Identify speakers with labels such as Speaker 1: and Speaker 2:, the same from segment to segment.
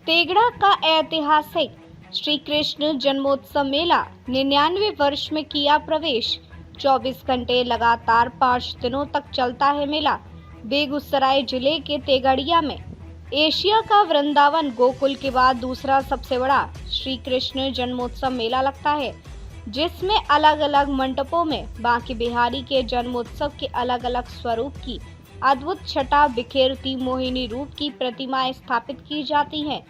Speaker 1: तेगड़ा का ऐतिहासिक श्री कृष्ण जन्मोत्सव मेला 99 वर्ष में किया प्रवेश। 24 घंटे लगातार 5 दिनों तक चलता है मेला। बेगूसराय जिले के तेगड़िया में एशिया का वृंदावन गोकुल के बाद दूसरा सबसे बड़ा श्री कृष्ण जन्मोत्सव मेला लगता है, जिसमें अलग अलग मंडपों में बांके बिहारी के जन्मोत्सव के अलग अलग स्वरूप की अद्भुत छटा बिखेरती मोहिनी रूप की प्रतिमाएं स्थापित की जाती हैं।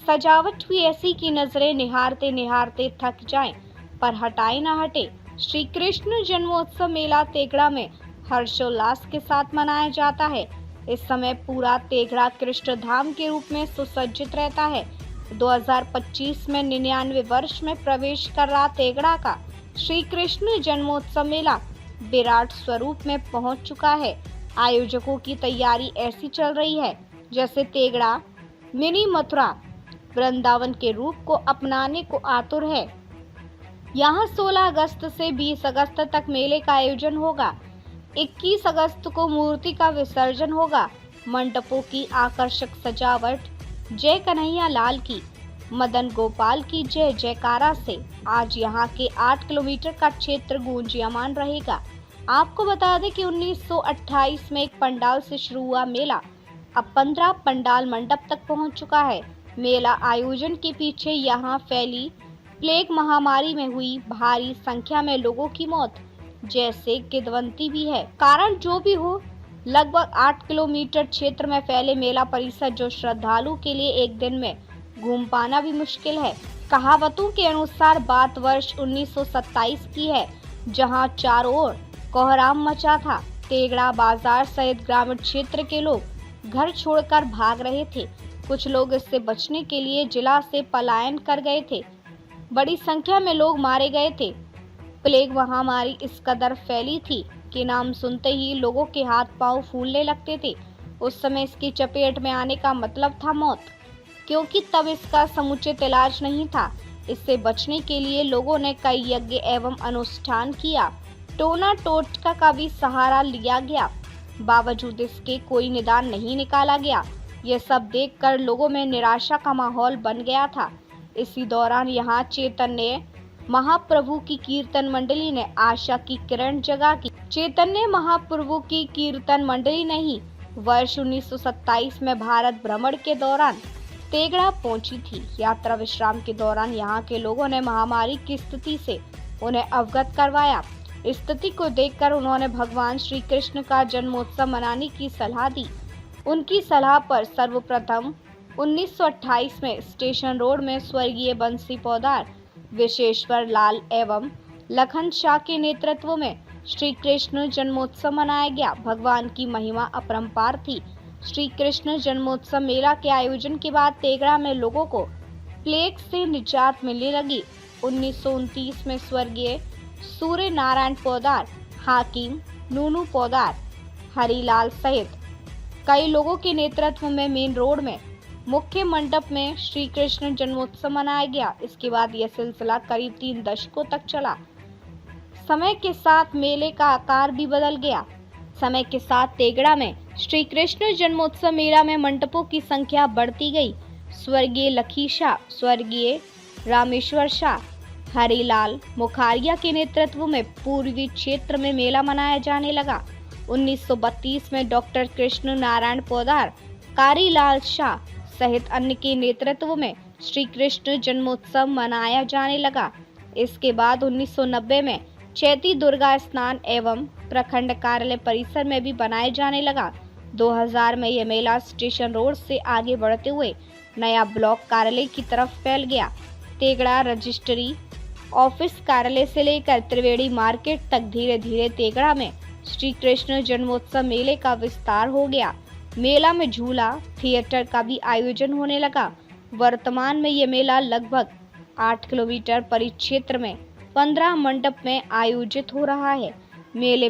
Speaker 1: सजावट भी ऐसी की नजरें निहारते निहारते थक जाएं, पर हटाए ना हटे। श्री कृष्ण जन्मोत्सव मेला तेगड़ा में हर्षोल्लास के साथ मनाया जाता है। इस समय पूरा तेगड़ा कृष्ण धाम के रूप में सुसज्जित रहता है। 2025 में 99 वर्ष में प्रवेश कर रहा तेगड़ा का श्री कृष्ण जन्मोत्सव मेला विराट स्वरूप में पहुंच चुका है। आयोजकों की तैयारी ऐसी चल रही है जैसे तेगड़ा मिनी मथुरा वृंदावन के रूप को अपनाने को आतुर है। यहाँ 16 अगस्त से 20 अगस्त तक मेले का आयोजन होगा। 21 अगस्त को मूर्ति का विसर्जन होगा। मंडपों की आकर्षक सजावट जय कन्हैया लाल की, मदन गोपाल की जय जयकारा से आज यहाँ के 8 किलोमीटर का क्षेत्र गूंजयमान रहेगा। आपको बता दें कि 1928 में एक पंडाल से शुरू हुआ मेला अब 15 पंडाल मंडप तक पहुंच चुका है। मेला आयोजन के पीछे यहाँ फैली प्लेग महामारी में हुई भारी संख्या में लोगों की मौत जैसे किंवदंती भी है। कारण जो भी हो, लगभग 8 किलोमीटर क्षेत्र में फैले मेला परिसर जो श्रद्धालु के लिए एक दिन में घूम पाना भी मुश्किल है। कहावतों के अनुसार बात वर्ष 1927 की है, जहां चारों ओर कोहराम मचा था। तेगड़ा बाजार सहित ग्रामीण क्षेत्र के लोग घर छोड़कर भाग रहे थे। कुछ लोग इससे बचने के लिए जिला से पलायन कर गए थे। बड़ी संख्या में लोग मारे गए थे। प्लेग महामारी इस कदर फैली थी कि नाम सुनते ही लोगों के हाथ पांव फूलने लगते थे। उस समय इसकी चपेट में आने का मतलब था मौत, क्योंकि तब इसका समुचित इलाज नहीं था। इससे बचने के लिए लोगों ने कई यज्ञ एवं अनुष्ठान किया। टोना टोटका का भी सहारा लिया गया, बावजूद इसके कोई निदान नहीं निकाला गया। यह सब देखकर लोगों में निराशा का माहौल बन गया था। इसी दौरान यहाँ चैतन्य महाप्रभु की कीर्तन मंडली ने आशा की किरण जगा की। चैतन्य महाप्रभु की कीर्तन मंडली ने ही वर्ष 1927 में भारत भ्रमण के दौरान तेगड़ा पहुंची थी। यात्रा विश्राम के दौरान यहाँ के लोगों ने महामारी की स्थिति से उन्हें अवगत करवाया। स्थिति को देखकर उन्होंने भगवान श्री कृष्ण का जन्मोत्सव मनाने की सलाह दी। उनकी सलाह पर सर्वप्रथम 1928 में स्टेशन रोड में स्वर्गीय बंसी पोदार, विशेश्वर लाल एवं लखन शाह के नेतृत्व में श्री कृष्ण जन्मोत्सव मनाया गया। भगवान की महिमा अपरंपार थी। श्री कृष्ण जन्मोत्सव मेला के आयोजन के बाद तेगड़ा में लोगों को प्लेग से निजात मिलने लगी। 1929 में स्वर्गीय सूर्य नारायण पोदार, हाकिम नूनू पोदार, हरिलाल सहित कई लोगों के नेतृत्व में मेन रोड में मुख्य मंडप में श्री कृष्ण जन्मोत्सव मनाया गया। इसके बाद यह सिलसिला करीब 3 दशकों तक चला। समय के साथ मेले का आकार भी बदल गया। समय के साथ तेगड़ा में श्री कृष्ण जन्मोत्सव मेला में मंडपों की संख्या बढ़ती गई। स्वर्गीय लखी शाह, स्वर्गीय रामेश्वर शाह, हरिलाल मुखारिया के नेतृत्व में पूर्वी क्षेत्र में मेला मनाया जाने लगा। 1932 में डॉक्टर कृष्ण नारायण पोदार, कारीलाल शाह सहित अन्य के नेतृत्व में श्री कृष्ण जन्मोत्सव मनाया जाने लगा। इसके बाद 1990 में चैती दुर्गा स्नान एवं प्रखंड कार्यालय परिसर में भी बनाए जाने लगा। 2000 में यह मेला स्टेशन रोड से आगे बढ़ते हुए नया ब्लॉक कार्यालय की तरफ फैल गया। तेगड़ा रजिस्ट्री ऑफिस कार्यालय से लेकर त्रिवेणी मार्केट तक धीरे धीरे तेगड़ा में श्री कृष्ण जन्मोत्सव मेले का विस्तार हो गया। मेला में झूला थिएटर का भी आयोजन होने लगा। वर्तमान में ये मेला लगभग 8 किलोमीटर परिक्षेत्र में 15 मंडप में आयोजित हो रहा है। मेले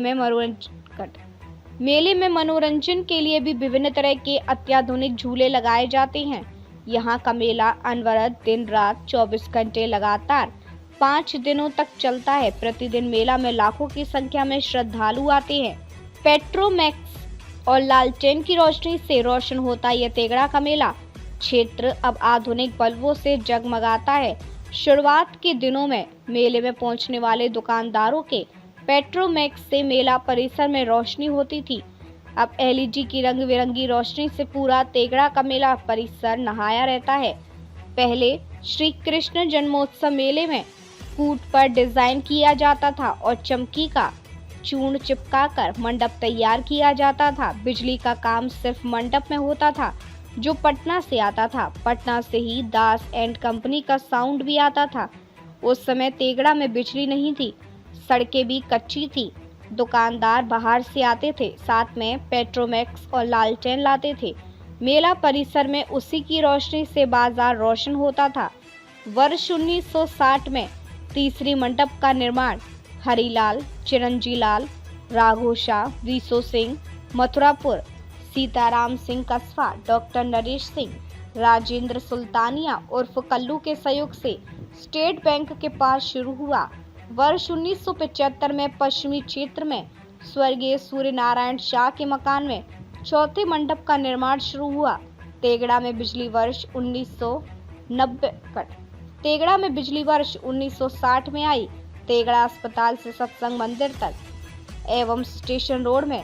Speaker 1: में मनोरंजन के लिए भी विभिन्न तरह के अत्याधुनिक झूले लगाए जाते हैं। यहाँ का मेला अनवरत दिन रात 24 घंटे लगातार 5 दिनों तक चलता है। प्रतिदिन मेला में लाखों की संख्या में श्रद्धालु आते हैं। पेट्रोमैक्स और लालटेन की रोशनी से रोशन होता यह तेगड़ा का मेला क्षेत्र अब आधुनिक बल्बों से जगमगाता है। शुरुआत के दिनों में मेले में पहुंचने वाले दुकानदारों के पेट्रोमैक्स से मेला परिसर में रोशनी होती थी। अब एलईडी की रंग बिरंगी रोशनी से पूरा तेगड़ा का मेला परिसर नहाया रहता है। पहले श्री कृष्ण जन्मोत्सव मेले में कूट पर डिजाइन किया जाता था और चमकी का चूर्ण चिपकाकर मंडप तैयार किया जाता था। बिजली का काम सिर्फ मंडप में होता था जो पटना से आता था। पटना से ही दास एंड कंपनी का साउंड भी आता था। उस समय तेगड़ा में बिजली नहीं थी, सड़कें भी कच्ची थी। दुकानदार बाहर से आते थे, साथ में पेट्रोमैक्स और लालटेन लाते थे। मेला परिसर में उसी की रोशनी से बाजार रोशन होता था। वर्ष 1960 में तीसरी मंडप का निर्माण हरिलाल, चिरंजीलाल, राघो शाह, वीसो सिंह मथुरापुर, सीताराम सिंह कस्बा, डॉक्टर नरेश सिंह, राजेंद्र सुल्तानिया उर्फ कल्लू के सहयोग से स्टेट बैंक के पास शुरू हुआ। वर्ष 1975 में पश्चिमी क्षेत्र में स्वर्गीय सूर्य नारायण शाह के मकान में चौथे मंडप का निर्माण शुरू हुआ। तेगड़ा में बिजली वर्ष 1960 में आई। तेगड़ा अस्पताल से सत्संग मंदिर तक एवं स्टेशन रोड में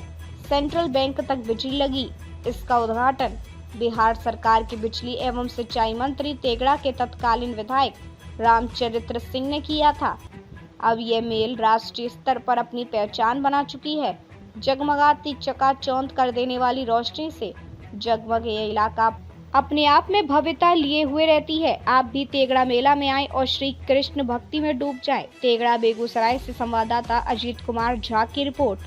Speaker 1: सेंट्रल बैंक तक बिजली लगी। इसका उद्घाटन बिहार सरकार के बिजली एवं सिंचाई मंत्री तेगड़ा के तत्कालीन विधायक रामचरित्र सिंह ने किया था। अब यह मेल राष्ट्रीय स्तर पर अपनी पहचान बना चुकी है। जगमगाती चकाचौंध कर देने वाली रोशनी से जगमग यह इलाका अपने आप में भव्यता लिए हुए रहती है। आप भी तेगड़ा मेला में आए और श्री कृष्ण भक्ति में डूब जाएं। तेगड़ा बेगूसराय से संवाददाता अजीत कुमार झा की रिपोर्ट।